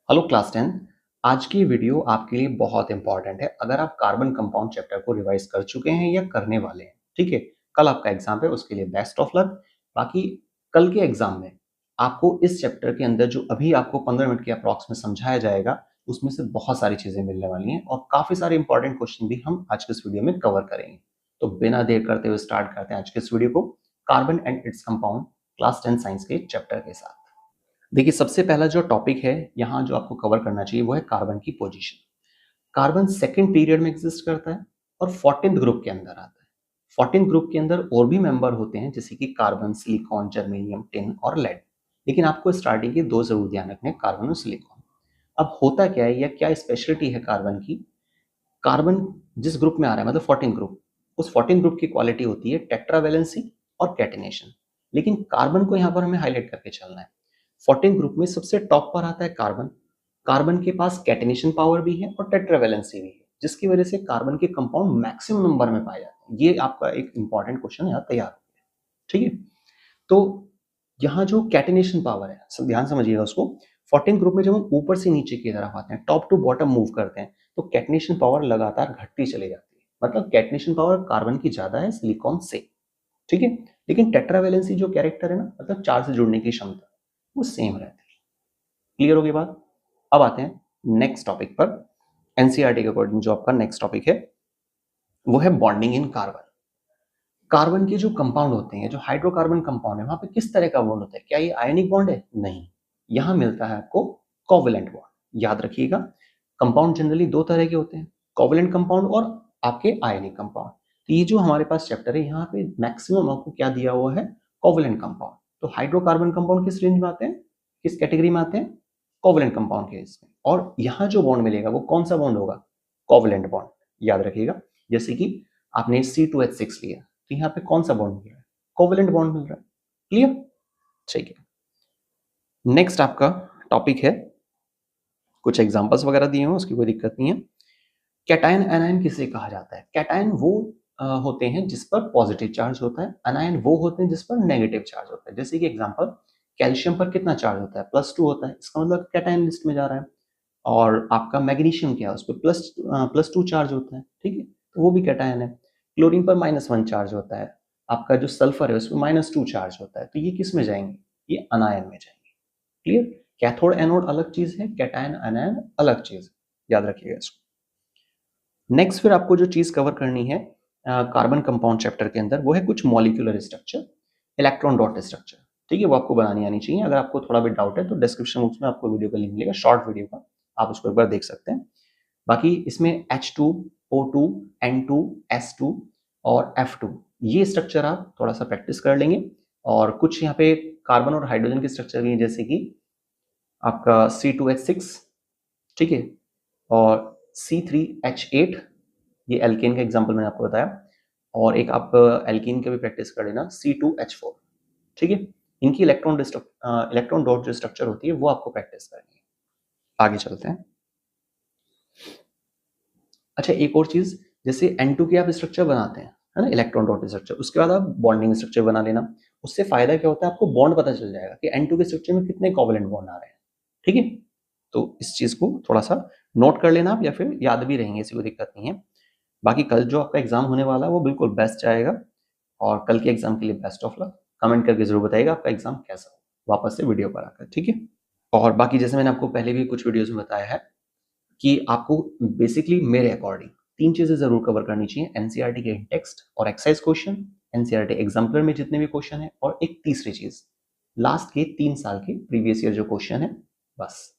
Hello class 10। आज की video आपके लिए बहुत इंपॉर्टेंट है। अगर आप कार्बन कंपाउंड चैप्टर को रिवाइज कर चुके हैं या करने वाले हैं, ठीक है, कल आपका एग्जाम है, उसके लिए बेस्ट ऑफ लक। बाकी कल के एग्जाम में आपको इस चैप्टर के अंदर जो अभी आपको 15 मिनट के अप्रॉक्स में समझाया जाएगा, उसमें से बहुत सारी चीजें मिलने वाली हैं और काफी सारे इंपॉर्टेंट क्वेश्चन भी हम आज के इस वीडियो में कवर करेंगे। तो बिना देर करते हुए स्टार्ट करते हैं आज के इस वीडियो को carbon and its compound class 10 science के चैप्टर के साथ। देखिए, सबसे पहला जो टॉपिक है यहाँ जो आपको कवर करना चाहिए वो है कार्बन की पोजीशन। कार्बन सेकंड पीरियड में एग्जिस्ट करता है और 14th ग्रुप के अंदर आता है। 14th ग्रुप के अंदर और भी मेंबर होते हैं जैसे कि कार्बन, सिलिकॉन, जर्मेनियम, टिन और लेड। लेकिन आपको स्टार्टिंग के दो जरूर ध्यान रखने हैं, कार्बन और सिलिकॉन। अब होता क्या है या क्या स्पेशलिटी है कार्बन की? कार्बन जिस ग्रुप में आ रहा है, मतलब 14 ग्रुप, उस 14 ग्रुप की क्वालिटी होती है टेट्रावैलेंसी और कैटिनेशन। लेकिन कार्बन को यहाँ पर हमें हाईलाइट करके चलना है। 14 ग्रुप में सबसे टॉप पर आता है कार्बन। कार्बन के पास कैटिनेशन पावर भी है और टेट्रावैलेंसी भी है, जिसकी वजह से कार्बन के कंपाउंड मैक्सिमम नंबर में पाए जाते हैं। ये आपका एक इंपॉर्टेंट क्वेश्चन यहाँ तैयार हो गया, ठीक है। तो यहाँ जो कैटिनेशन पावर है, सब ध्यान समझिएगा उसको। 14 ग्रुप में जब हम ऊपर से नीचे की तरफ आते हैं, टॉप टू बॉटम मूव करते हैं, तो कैटिनेशन पावर लगातार घटती चली जाती है। मतलब कैटिनेशन पावर कार्बन की ज्यादा है सिलिकॉन से, ठीक है। लेकिन टेट्रावैलेंसी जो कैरेक्टर है ना, मतलब चार से जुड़ने की क्षमता, वो सेम रहती है। क्लियर हो गई बात? अब आते हैं नेक्स्ट टॉपिक पर। एनसीईआरटी के अकॉर्डिंग जो आपका नेक्स्ट टॉपिक है वो है बॉन्डिंग इन कार्बन। कार्बन के जो कंपाउंड होते हैं, जो हाइड्रोकार्बन कंपाउंड है, वहां पे किस तरह का बॉन्ड होता है? क्या ये आयनिक बॉन्ड है? नहीं, यहां मिलता है आपको कोवलेंट बॉन्ड। याद रखिएगा, कंपाउंड जनरली दो तरह के होते हैं, कोवलेंट कंपाउंड और आपके आयनिक कंपाउंड। तो ये जो हमारे पास चैप्टर है, यहाँ पे मैक्सिमम आपको क्या दिया हुआ है? Covalent compound. तो हाइड्रोकार्बन कंपाउंड किस रेंज में आते हैं, किस कैटेगरी में आते हैं? कोवलेंट कंपाउंड के इसमें। और यहाँ जो बॉन्ड मिलेगा वो कौन सा बॉन्ड होगा? Covalent bond. याद रखिएगा, जैसे कि आपने C2H6 लिया, तो यहाँ पे कौन सा बॉन्ड मिल रहा है? कोवेलेंट बॉन्ड मिल रहा है। क्लियर? ठीक है। नेक्स्ट आपका टॉपिक है, कुछ एग्जांपल्स वगैरह दिए हैं, उसकी कोई दिक्कत नहीं है। कैटायन एनायन किसे कहा जाता है? कैटायन वो होते हैं जिस पर पॉजिटिव चार्ज होता है, एनायन वो होते हैं जिस पर नेगेटिव चार्ज होता है। जैसे कि एग्जांपल, कैल्शियम पर कितना चार्ज होता है? +2 होता है, इसका मतलब कैटायन लिस्ट में जा रहा है। और आपका मैग्नीशियम क्या है, उस पर +2 चार्ज होता है, ठीक है, तो वो भी कैटायन है। क्लोरीन पर -1 चार्ज होता है। आपका जो सल्फर है उस पर -2 चार्ज होता है, तो ये किस में जाएंगे? ये अनायन में जाएंगे। क्लियर? कैथोड एनोड अलग चीज है, कैटायन अनायन अलग चीज है, याद रखिएगा इसको। नेक्स्ट फिर आपको जो चीज कवर करनी है कार्बन कंपाउंड चैप्टर के अंदर, वो है कुछ molecular structure, electron dot structure, ठीक है। वो आपको बनानी आनी चाहिए। अगर आपको थोड़ा भी डाउट है तो डिस्क्रिप्शन बॉक्स में आपको वीडियो का लिंक मिलेगा, शॉर्ट वीडियो का, आप उसको एक बार देख सकते हैं। बाकी इसमें H2, O2, N2, S2 और F2, ये स्ट्रक्चर आप थोड़ा सा प्रैक्टिस कर लेंगे। और कुछ यहाँ पे कार्बन और हाइड्रोजन के स्ट्रक्चर भी हैं, जैसे कि आपका C2H6, ठीक है, और C3H8, ये एल्केन का एग्जांपल मैंने आपको बताया। और एक आप एल्कीन का भी प्रैक्टिस कर लेना, C2H4, ठीक है। इनकी इलेक्ट्रॉन डॉट जो स्ट्रक्चर होती है वो आपको प्रैक्टिस करनी है। आगे चलते हैं। अच्छा, एक और चीज, जैसे N2 के आप स्ट्रक्चर बनाते हैं, है ना, इलेक्ट्रॉन डॉट स्ट्रक्चर, उसके बाद आप बॉन्डिंग स्ट्रक्चर बना लेना। उससे फायदा क्या होता है, आपको बॉन्ड पता चल जाएगा कि N2 के स्ट्रक्चर में कितने कोवेलेंट बॉन्ड आ रहे हैं, ठीक है। तो इस चीज को थोड़ा सा नोट कर लेना आप, या फिर याद भी रहेंगे, ऐसी कोई दिक्कत नहीं है। बाकी कल जो आपका एग्जाम होने वाला है वो बिल्कुल बेस्ट जाएगा। और कल के एग्जाम के लिए बेस्ट ऑफ लक। कमेंट करके जरूर बताइएगा आपका एग्जाम कैसा हो वापस से वीडियो पर आकर, ठीक है। और बाकी जैसे मैंने आपको पहले भी कुछ वीडियोस में बताया है कि आपको बेसिकली मेरे अकॉर्डिंग तीन चीजें जरूर कवर करनी चाहिए: एनसीईआरटी के टेक्स्ट और एक्सरसाइज क्वेश्चन, एनसीईआरटी एग्जाम्पलर में जितने भी क्वेश्चन है, और एक तीसरी चीज, लास्ट के 3 साल के प्रीवियस ईयर जो क्वेश्चन है, बस,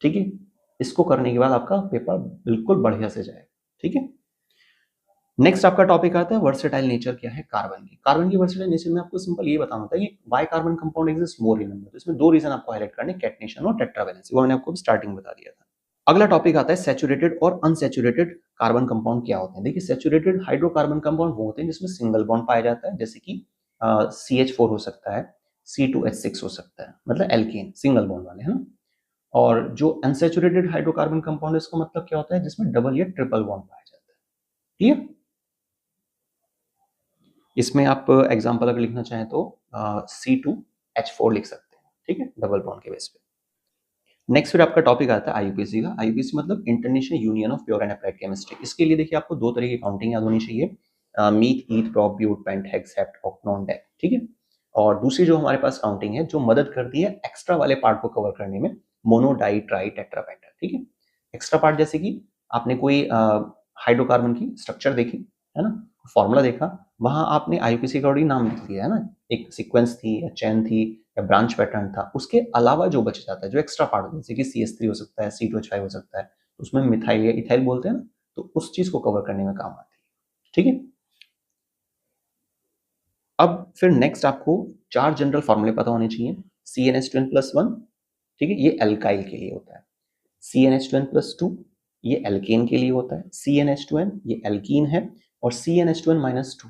ठीक है। इसको करने के बाद आपका पेपर बिल्कुल बढ़िया से जाएगा, ठीक है। नेक्स्ट आपका टॉपिक आता है वर्सेटाइल नेचर क्या है कार्बन की। कार्बन की वर्सेटाइल नेचर में आपको सिंपल ये बताना होता है कि वाई कार्बन कंपाउंड एग्जिस्ट मोर इन नंबर। तो इसमें दो रीजन आपको हाईलाइट करने, कैटनेशन और टेट्रावैलेंसी, वो मैंने आपको स्टार्टिंग बता दिया था। अगला टॉपिक आता है सैचुरेटेड और अनसैचुरेटेड कार्बन कंपाउंड क्या होते हैं। देखिए, सैचुरेटेड हाइड्रोकार्बन कंपाउंड वो होते हैं जिसमें सिंगल बॉन्ड पाया जाता है, जैसे कि CH4 हो सकता है, C2H6 हो सकता है, मतलब एल्केन सिंगल बॉन्ड वाले, है ना। और जो अनसैचुरेटेड हाइड्रोकार्बन कंपाउंड है, इसका मतलब क्या होता है, जिसमें डबल या ट्रिपल बॉन्ड पाया जाता है। क्लियर? इसमें आप एग्जाम्पल अगर लिखना चाहें तो C2H4 लिख सकते हैं, ठीक है, डबल बॉन्ड के बेस पे। नेक्स्ट फिर आपका टॉपिक आता है आईयूपीएसी का। आईयूपीएसी मतलब international union of pure and applied chemistry. इसके लिए देखिए आपको दो तरह की काउंटिंग याद होनी चाहिए, meth, eth, prop, but, pent, hex, hept, oct non, dec, ठीक है। और दूसरी जो हमारे पास काउंटिंग है जो मदद करती है एक्स्ट्रा वाले पार्ट को कवर करने में, मोनो, डाई, ट्राई, टेट्रा, पेंटा, ठीक है। एक्स्ट्रा पार्ट जैसे कि आपने कोई हाइड्रोकार्बन की स्ट्रक्चर देखी है ना, फॉर्मूला देखा, वहां आपने आईयूपीएसी का ऑलरेडी नाम लिख दिया है ना, एक सीक्वेंस थी या चेन थी या ब्रांच पैटर्न था, उसके अलावा जो बच जाता है, जो एक्स्ट्रा पार्ट जैसे कि CH3 हो सकता है, C2H5 हो सकता है, उसमें मिथाइल या इथाइल बोलते हैं ना, तो उस चीज को कवर करने में काम आती है, ठीक है। अब फिर नेक्स्ट आपको 4 जनरल फॉर्मूले पता होने चाहिए। CnH2n+1, ठीक है, ये एल्काइल के लिए होता है। CnH2n+2 ये एल्केन के लिए होता है। CnH2n ये एल्कीन है। और CnH2n-2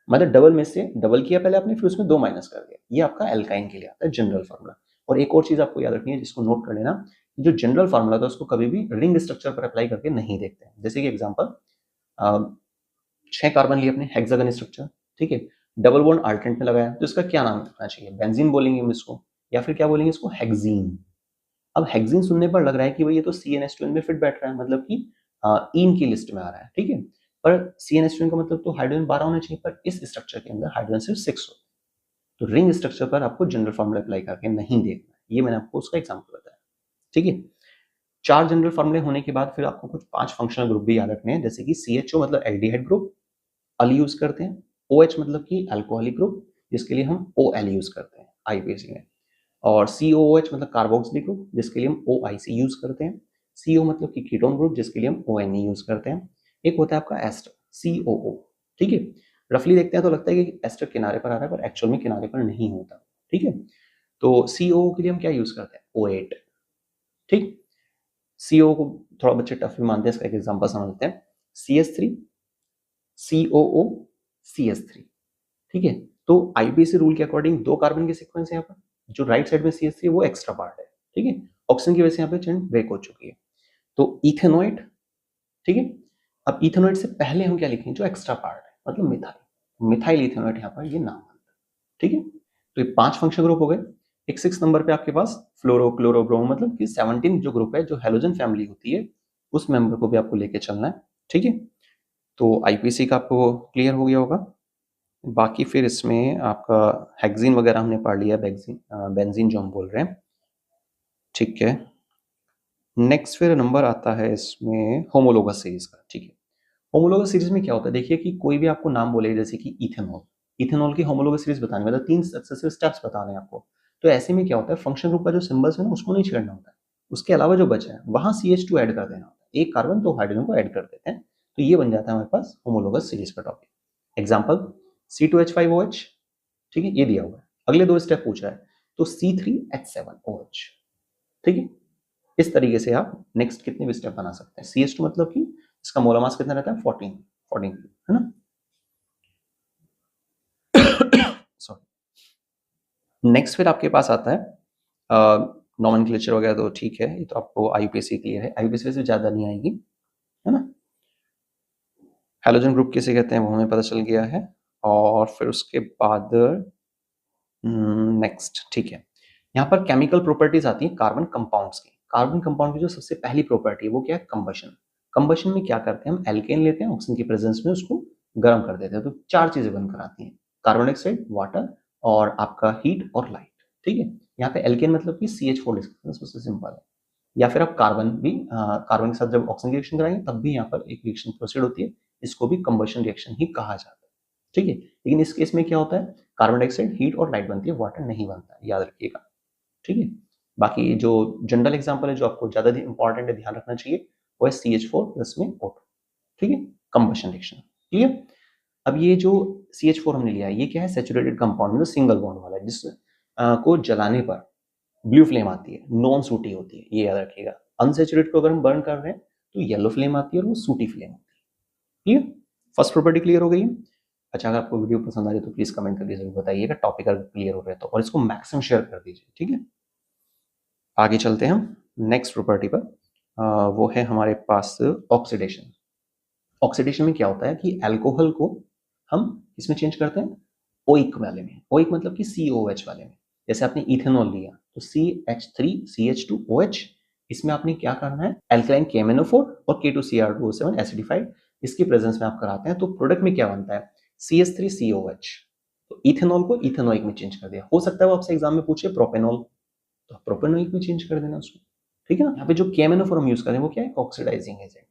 मतलब डबल में से डबल किया पहले आपने, फिर उसमें 2 माइनस कर दिया, ये आपका एल्काइन के लिए आता है जनरल फार्मूला। और एक और चीज आपको याद रखनी है जिसको नोट कर लेना, जो जनरल फार्मूला था उसको कभी भी रिंग स्ट्रक्चर पर अप्लाई करके नहीं देखते हैं। जैसे कि एग्जांपल, 6 कार्बन लिए अपने हेक्सागन स्ट्रक्चर, ठीक है, डबल बॉन्ड अल्टरनेट में लगाया, तो इसका क्या नाम रखना चाहिए? बेंजीन बोलेंगे हम इसको, या फिर क्या बोलेंगे इसको? हेक्सीन। अब हेक्सीन सुनने पर लग रहा है कि भाई ये तो CnH2n में फिट बैठ रहा है, मतलब कि इन की लिस्ट में आ रहा है, ठीक है। पर CnH2n का मतलब तो हाइड्रोजन 12 होना चाहिए, पर इस स्ट्रक्चर के अंदर हाइड्रोजन सिर्फ 6 होते हैं। तो रिंग स्ट्रक्चर पर आपको जनरल फॉर्मूला अप्लाई करके नहीं देखना है, ये मैंने आपको उसका एग्जाम्पल बताया, ठीक है। 4 जनरल फॉर्मूले होने के बाद फिर आपको कुछ 5 फंक्शनल ग्रुप भी याद रखने हैं, जैसे कि CHO मतलब एल्डिहाइड ग्रुप, अल यूज करते हैं। OH मतलब कि अल्कोहलिक ग्रुप, जिसके लिए हम OL यूज करते हैं आईपीएसी में। और COOH मतलब कार्बोक्सिलिक ग्रुप, जिसके लिए हम OIC यूज करते हैं। CO मतलब कि कीटोन ग्रुप, जिसके लिए हम ONE यूज करते हैं। एक होता है आपका एस्टर, COO, ठीक है। रफली देखते हैं तो लगता है कि एस्टर किनारे पर आ रहा है, पर एक्चुअल में किनारे पर नहीं होता, ठीक है। तो COO के लिए हम क्या यूज करते हैं? O8, ठीक। CO को थोड़ा बच्चे टफ भी मानते हैं, इसका एक एग्जांपल समझते हैं। CH3, COO, CH3, ठीक है। तो आईपीएसी रूल के अकॉर्डिंग 2 कार्बन के सीक्वेंस है यहाँ पर, जो राइट साइड में CH3 है वो एक्स्ट्रा पार्ट है, ठीक है। ऑक्सीजन की वजह से यहाँ पे चेन ब्रेक हो चुकी है। तो इथेनॉइड, ठीक है। अब इथेनॉइड से पहले हम क्या लिखेंगे? जो एक्स्ट्रा पार्ट है, मतलब मिथाइल, मिथाइल इथेनॉइड यहाँ पर ये नाम बनता है, ठीक है। तो ये 5 फंक्शन ग्रुप हो गए। एक 6 नंबर पे आपके पास फ्लोरो, क्लोरो, ब्रोमो, मतलब कि 17 जो ग्रुप है, जो हेलोजन फैमिली होती है, उस मेंबर को भी आपको लेके चलना है, ठीक है। तो आईपीसी का आपको क्लियर हो गया होगा। बाकी फिर इसमें आपका हेक्सीन वगैरह हमने पढ़ लिया, बेंजीन जो हम बोल रहे हैं, ठीक है। नेक्स्ट फिर नंबर आता है इसमें होमोलोगस सीरीज का, ठीक है। होमोलोगस सीरीज में क्या होता है? देखिए कि कोई भी आपको नाम बोले, जैसे कि इथेनॉल, इथेनॉल की होमोलोगस सीरीज बताने मतलब 3 सक्सेसिव स्टेप्स बताने हैं आपको। तो ऐसे में क्या होता है, फंक्शन ग्रुप का जो सिंबल्स है ना, उसको नहीं छेड़ना होता है। उसके अलावा जो बचा है वहां CH2 ऐड कर देना होता है, एक कार्बन तो हाइड्रोजन को ऐड कर देते हैं, तो ये बन जाता है हमारे पास होमोलोगस सीरीज का टॉपिक। एग्जाम्पल, C2H5OH, ठीक है, ये दिया हुआ है। अगले 2 स्टेप पूछ रहा है, तो C3H7OH, ठीक है। इस तरीके से आप नेक्स्ट कितने भी स्टेप बना सकते हैं। CH2 मतलब कि इसका मोलर मास कितना रहता है? 14 है ना। सॉरी। नेक्स्ट फिर आपके पास आता है नॉमेनक्लेचर वगैरह, तो ठीक है, ये तो आपको आईयूपीएसी क्लियर है, आईयूपीएसी से ज्यादा नहीं आएगी, है ना। हेलोजन ग्रुप किसे कहते हैं वो हमें पता चल गया है। और फिर उसके बाद नेक्स्ट, ठीक है, यहाँ पर केमिकल प्रॉपर्टीज आती है कार्बन कंपाउंड्स की। कार्बन कंपाउंड की जो सबसे पहली प्रॉपर्टी है वो क्या है? कंबशन। कंबशन में क्या करते हैं हम? एल्केन लेते हैं, ऑक्सीजन की प्रेजेंस में उसको गर्म कर देते हैं, तो 4 चीजें बनकर आती हैं, कार्बन डाइऑक्साइड, वाटर, और आपका हीट और लाइट, ठीक है। यहाँ पे एल्केन मतलब कि CH4 डिस्कशन, सबसे सिंपल है। या फिर आप कार्बन भी, कार्बन के साथ जब ऑक्सीजन रिएक्शन कराएंगे तब भी यहाँ पर एक रिएक्शन प्रोसीड होती है, इसको भी कंबशन रिएक्शन ही कहा जाता है, ठीक है। लेकिन इस केस में क्या होता है? कार्बन डाइऑक्साइड हीट और लाइट बनती है, वाटर नहीं बनता है, याद रखिएगा, ठीक है। बाकी जो जनरल एग्जांपल है जो आपको ज्यादा इंपॉर्टेंट है, ध्यान रखना चाहिए, वो है CH4 प्लस में O2, ठीक है, कंबशन रिएक्शन, क्लियर। अब ये जो CH4 हमने लिया है, ये क्या है? सैचुरेटेड कंपाउंड, मतलब सिंगल बॉन्ड वाला है, जिस को जलाने पर ब्लू फ्लेम आती है, नॉन सूटी होती है, ये याद रखिएगा। अनसैचुरेटेड को अगर हम बर्न कर रहे हैं तो येलो फ्लेम आती है और वो सूटी फ्लेम होती है, क्लियर। फर्स्ट प्रॉपर्टी क्लियर हो गई है। अच्छा, अगर आपको वीडियो पसंद आ रही है तो प्लीज कमेंट करके जरूर बताइएगा, टॉपिक अगर क्लियर हो रहा है तो, और इसको मैक्सिमम शेयर कर दीजिए, ठीक है। आगे चलते हैं हम नेक्स्ट प्रॉपर्टी पर। वो है हमारे पास ऑक्सीडेशन। ऑक्सीडेशन में क्या होता है कि अल्कोहल को हम इसमें चेंज करते हैं ओइक वाले में। ओइक मतलब कि COH वाले में। जैसे आपने इथेनॉल लिया, तो CH3CH2OH, इसमें आपने क्या करना है, एल्कलाइन KMnO4 और K2Cr2O7 एसिडिफाइड, इसकी प्रेजेंस में आप कराते हैं तो प्रोडक्ट में क्या बनता है, CH3COH। तो इथेनॉल को इथेनोइक में चेंज कर दिया। हो सकता है वो आपसे एग्जाम में पूछे प्रोपेनॉल, तो प्रोपेनोइक में चेंज कर देना उसको, ठीक है ना। यहाँ पे जो KMnO4 हम यूज करें वो क्या है, ऑक्सीडाइजिंग एजेंट,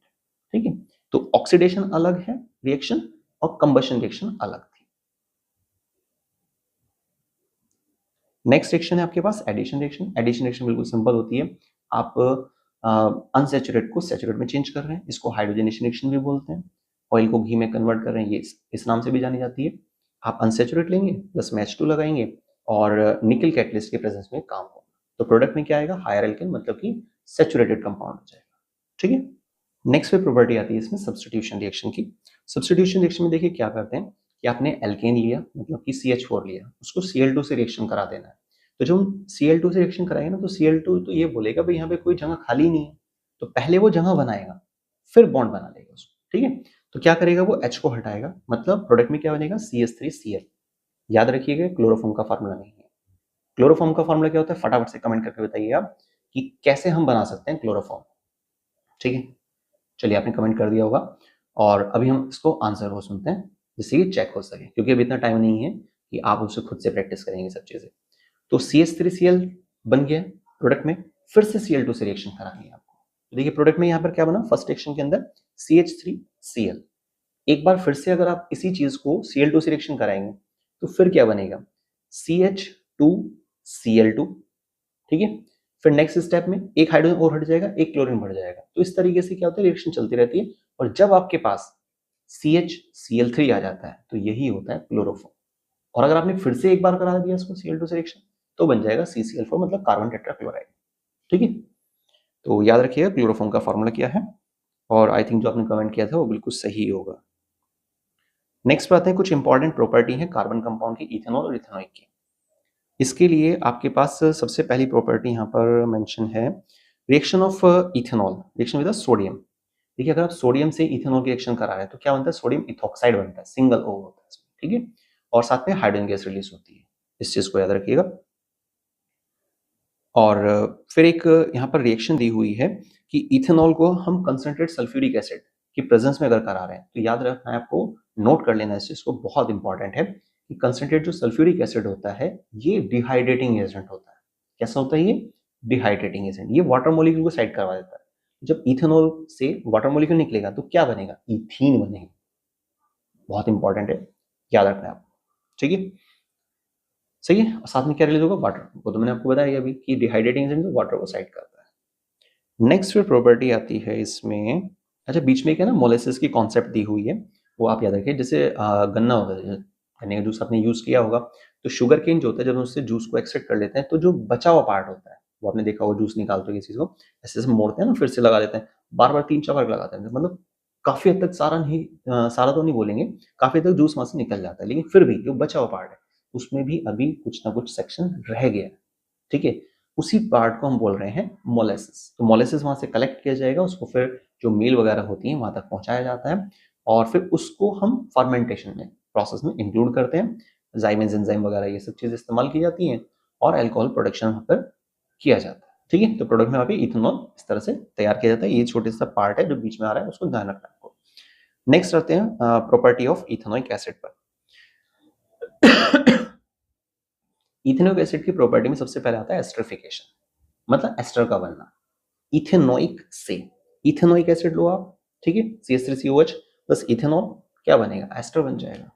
ठीक है। तो ऑक्सीडेशन अलग है रिएक्शन और कंबशन रिएक्शन अलग थी। नेक्स्ट रिएक्शन है आपके पास एडिशन रिएक्शन। एडिशन रिएक्शन बिल्कुल सिंपल होती है, आप अनसैचुरेट को सैचुरेट में चेंज कर रहे हैं, इसको हाइड्रोजनेशन रिएक्शन भी बोलते हैं। ऑयल को घी में कन्वर्ट कर रहे हैं, ये इस नाम से भी जानी जाती है। आप अनसैचुरेट लेंगे प्लस में H2 लगाएंगे और निकल कैटलिस्ट के प्रेजेंस में काम होगा, तो प्रोडक्ट में क्या आएगा, हायर एल्केन, मतलब कि सैचुरेटेड कंपाउंड हो जाएगा, ठीक है। नेक्स्ट पे प्रॉपर्टी आती है इसमें सब्स्टिट्यूशन रिएक्शन की। सब्स्टिट्यूशन रिएक्शन में देखिए क्या करते हैं कि आपने एल्केन लिया, मतलब कि CH4 लिया, उसको Cl2 से रिएक्शन करा देना है। तो जब हम Cl2 से रिएक्शन कराएंगे ना, तो Cl2 तो ये बोलेगा भाई यहाँ पे कोई जगह खाली नहीं है, तो पहले वो जगह बनाएगा, फिर बॉन्ड बना लेगा उसको, ठीक है। तो क्या करेगा, वो H को हटाएगा, मतलब प्रोडक्ट में क्या बनेगा, CH3Cl। याद रखिएगा क्लोरोफॉर्म का फार्मूला नहीं है। क्लोरोफॉर्म का फार्मूला क्या होता है, फटाफट से कमेंट करके बताइए आप कि कैसे हम बना सकते हैं क्लोरोफॉर्म, ठीक है। चलिए आपने कमेंट कर दिया होगा, और अभी हम इसको आंसर को सुनते हैं जिससे कि चेक हो सके, क्योंकि अभी इतना टाइम नहीं है कि आप उससे खुद से प्रैक्टिस करेंगे सब चीजें। तो CH3Cl बन गया प्रोडक्ट में, फिर से Cl2 से रिएक्शन करानी है आपको। तो देखिए प्रोडक्ट में यहाँ पर क्या बना, फर्स्ट रिएक्शन के अंदर CH3Cl। एक बार फिर से अगर आप इसी चीज को Cl2 से रिएक्शन कराएंगे तो फिर क्या बनेगा, CH2Cl2, ठीक है। फिर नेक्स्ट स्टेप में एक हाइड्रोजन और हट जाएगा, एक क्लोरीन बढ़ जाएगा। तो इस तरीके से क्या होता है, रिएक्शन चलती रहती है, और जब आपके पास CHCl3 आ जाता है तो यही होता है क्लोरोफॉर्म। और अगर आपने फिर से एक बार करा दिया इसको Cl2 से रिएक्शन, तो बन जाएगा CCl4, मतलब कार्बन टेट्राक्लोराइड, ठीक है। तो याद रखिएगा क्लोरोफॉर्म का फॉर्मूला क्या है, और आई थिंक जो आपने कमेंट किया था वो बिल्कुल सही होगा। नेक्स्ट पे आते हैं कुछ इंपॉर्टेंट प्रॉपर्टी है कार्बन कंपाउंड की, इथेनॉल और इथेनोइक की। इसके लिए आपके पास सबसे पहली प्रॉपर्टी यहाँ पर मेंशन है, reaction of ethanol reaction with sodium. देखिए अगर आप सोडियम से इथेनॉल की रिएक्शन करा रहे हैं तो क्या बनता है, सोडियम इथॉक्साइड बनता है, सिंगल O होता है, ठीक है। और साथ में हाइड्रोजन गैस रिलीज होती है, इस चीज को याद रखिएगा। और फिर एक यहाँ पर रिएक्शन दी हुई है कि इथेनॉल को हम कंसंट्रेट सल्फ्यूरिक एसिड की प्रेजेंस में अगर करा रहे हैं, तो याद रखना है आपको, नोट कर लेना इस चीज को, बहुत इंपॉर्टेंट है कि कंसंट्रेट जो सल्फ्यूरिक एसिड होता है ये डिहाइड्रेटिंग एजेंट होता है। कैसा होता है ये, डिहाइड्रेटिंग एजेंट, ये वाटर मॉलिक्यूल को साइड करवा देता है। जब इथेनॉल से वाटर मॉलिक्यूल निकलेगा तो क्या बनेगा, इथीन बनेगा। बहुत इंपॉर्टेंट है, याद रखना है आपको, ठीक है। सही है। और साथ में क्या रिलीज होगा, वाटर, वो तो मैंने आपको बताया अभी कि डिहाइड्रेटिंग एजेंट वाटर को साइड करता है। नेक्स्ट फिर प्रॉपर्टी आती है इसमें, अच्छा बीच में क्या ना मोलेसिस की कॉन्सेप्ट दी हुई है, वो आप याद रखिए। जैसे गन्ना होगा, गन्ने का जूस आपने यूज किया होगा, तो शुगर केन जो होता है जब हम उससे जूस को एक्सट्रैक्ट कर लेते हैं तो जो बचा हुआ पार्ट होता है, वो आपने देखा होगा, जूस निकालते हुए किसी को ऐसे ऐसे मोड़ते हैं ना, फिर से लगा देते हैं, बार बार 3-4 बार लगाते हैं, मतलब काफी हद तक सारा नहीं, सारा तो नहीं बोलेंगे, काफी हद तक जूस वहां से निकल जाता है, लेकिन फिर भी जो बचा हुआ पार्ट है उसमें भी अभी कुछ ना कुछ सेक्शन रह गया है, ठीक है। उसी पार्ट को हम बोल रहे हैं मोलेसिस। तो मोलेसिस वहां से कलेक्ट किया जाएगा, उसको फिर जो मील वगैरह होती है वहां तक पहुंचाया जाता है, और फिर उसको हम फर्मेंटेशन में प्रोसेस में इंक्लूड करते हैं। जाइमेंस एंजाइम वगैरह ये सब चीजें इस्तेमाल की जाती हैं, और अल्कोहल प्रोडक्शन वहां पर किया जाता है, ठीक है। तो प्रोडक्ट में वहां पे इथेनॉल इस तरह से तैयार किया जाता है। ये छोटे सा पार्ट है जो बीच में आ रहा है, उसको ध्यान रखना है आपको। नेक्स्ट आते हैं प्रॉपर्टी ऑफ इथेनोइक एसिड पर। इथेनोइक एसिड की प्रॉपर्टी में सबसे पहले आता है एस्टरिफिकेशन, मतलब एस्टर का बनना। इथेनोइक से इथेनोइक एसिड लो आप, ठीक है, CH3COH प्लस इथेनॉल, क्या बनेगा, एस्टर बन जाएगा,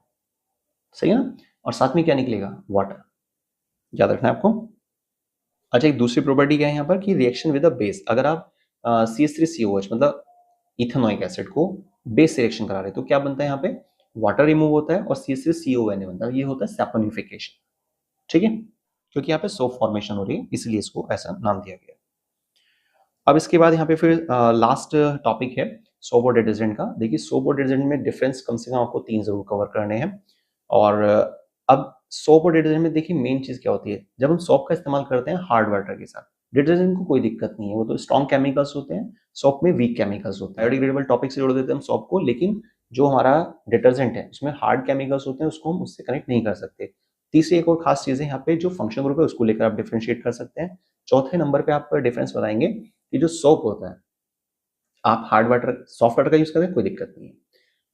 सही है ना। और साथ में क्या निकलेगा, वाटर, याद रखना है आपको। अच्छा एक दूसरी प्रॉपर्टी क्या है यहाँ पर कि रिएक्शन विद अ बेस, अगर आप CH3COH मतलब इथेनोइक एसिड को बेस से रिएक्शन करा रहे हैं तो क्या बनता है, यहाँ पे वाटर रिमूव होता है और CH3CONA बनता है, ये होता है सैपोनिफिकेशन, ठीक है। क्योंकि यहाँ पे सोप फॉर्मेशन हो रही है इसलिए इसको ऐसा नाम दिया गया। अब इसके बाद यहाँ पे फिर लास्ट टॉपिक है सोप और डिटर्जेंट का। देखिए सोप और डिटर्जेंट में डिफरेंस कम से कम आपको 3 जरूर कवर करने हैं। और अब सोप और डिटर्जेंट में देखिए मेन चीज क्या होती है, जब हम सोप का इस्तेमाल करते हैं हार्ड वाटर के साथ, डिटर्जेंट को कोई दिक्कत नहीं है, वो तो स्ट्रॉन्ग केमिकल्स होते हैं, सोप में वीक केमिकल्स होते हैं। बायोडिग्रेडेबल टॉपिक से जोड़ देते हैं हम सोप को, लेकिन जो हमारा डिटर्जेंट है उसमें हार्ड केमिकल्स होते हैं, उसको हम उससे कनेक्ट नहीं कर सकते। तीसरी एक और खास चीज़ है यहाँ पे, जो फंक्शन ग्रुप है उसको लेकर आप डिफरेंशिएट कर सकते हैं। चौथे नंबर पे आप डिफरेंस बताएंगे कि जो सोप होता है, आप हार्ड वाटर सॉफ्ट वाटर का यूज़ करें कोई दिक्कत नहीं है,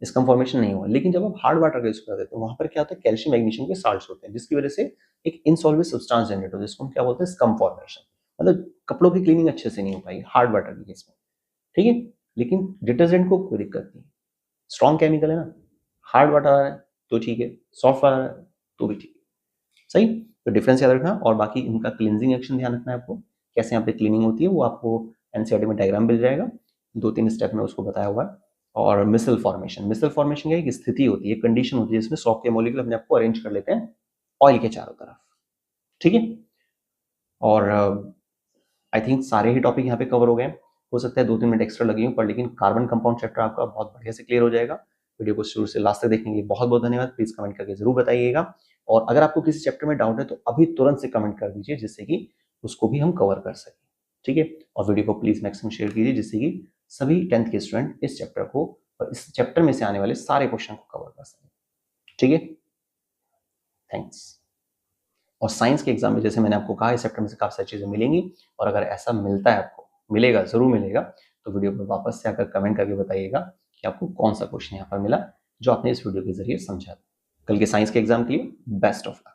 इसका फॉर्मेशन नहीं हुआ। लेकिन जब आप हार्ड वाटर का यूज़ करते हैं तो वहाँ पर क्या होता है, कैल्शियम मैग्नीशियम के साल्ट्स होते हैं, जिसकी वजह से एक इनसॉल्वेबल सब्सटेंस जनरेट होता है, जिसको हम क्या बोलते हैं, स्कम फॉर्मेशन। मतलब कपड़ों की क्लीनिंग अच्छे से नहीं हो पाएगी हार्ड वाटर के केस में, ठीक है। लेकिन डिटर्जेंट को कोई दिक्कत नहीं, स्ट्रॉन्ग केमिकल है ना, हार्ड वाटर आ रहा है तो ठीक है, सॉफ्ट वाटर आ रहा है तो भी ठीक है, सही। तो डिफरेंस याद रखना, और बाकी इनका क्लींजिंग एक्शन ध्यान रखना है आपको, कैसे यहाँ पे क्लीनिंग होती है वो आपको एनसीईआरटी में डायग्राम मिल जाएगा, 2-3 स्टेप में उसको बताया हुआ है। और मिसल फॉर्मेशन क्या है, एक स्थिति होती है, कंडीशन होती है जिसमें सॉफ्ट के मॉलिक्यूल अपने आप को अरेंज कर लेते हैं ऑयल के चारों तरफ, ठीक है। और आई थिंक सारे ही टॉपिक यहाँ पे कवर हो गए। हो सकता है 2-3 मिनट एक्स्ट्रा लगे हों, पर लेकिन कार्बन कंपाउंड चैप्टर आपका बहुत बढ़िया से क्लियर हो जाएगा। वीडियो को शुरू से लास्ट तक देखने के लिए बहुत बहुत धन्यवाद। प्लीज कमेंट करके जरूर बताइएगा, और अगर आपको किसी चैप्टर में डाउट है तो अभी तुरंत से कमेंट कर दीजिए, जिससे कि उसको भी हम कवर कर सकें, ठीक है। और वीडियो को प्लीज मैक्सिमम शेयर कीजिए, जिससे कि सभी 10th के स्टूडेंट इस चैप्टर को और इस चैप्टर में से आने वाले सारे क्वेश्चन को कवर कर सकें, ठीक है। थैंक्स। और साइंस के एग्जाम में जैसे मैंने आपको कहा, इस चैप्टर में से काफी सारी चीजें मिलेंगी, और अगर ऐसा मिलता है आपको, मिलेगा जरूर मिलेगा, तो वीडियो पर वापस से आकर कमेंट करके बताइएगा कि आपको कौन सा क्वेश्चन यहाँ पर मिला जो आपने इस वीडियो के जरिए समझा। कल के साइंस के एग्जाम के लिए बेस्ट ऑफ लक।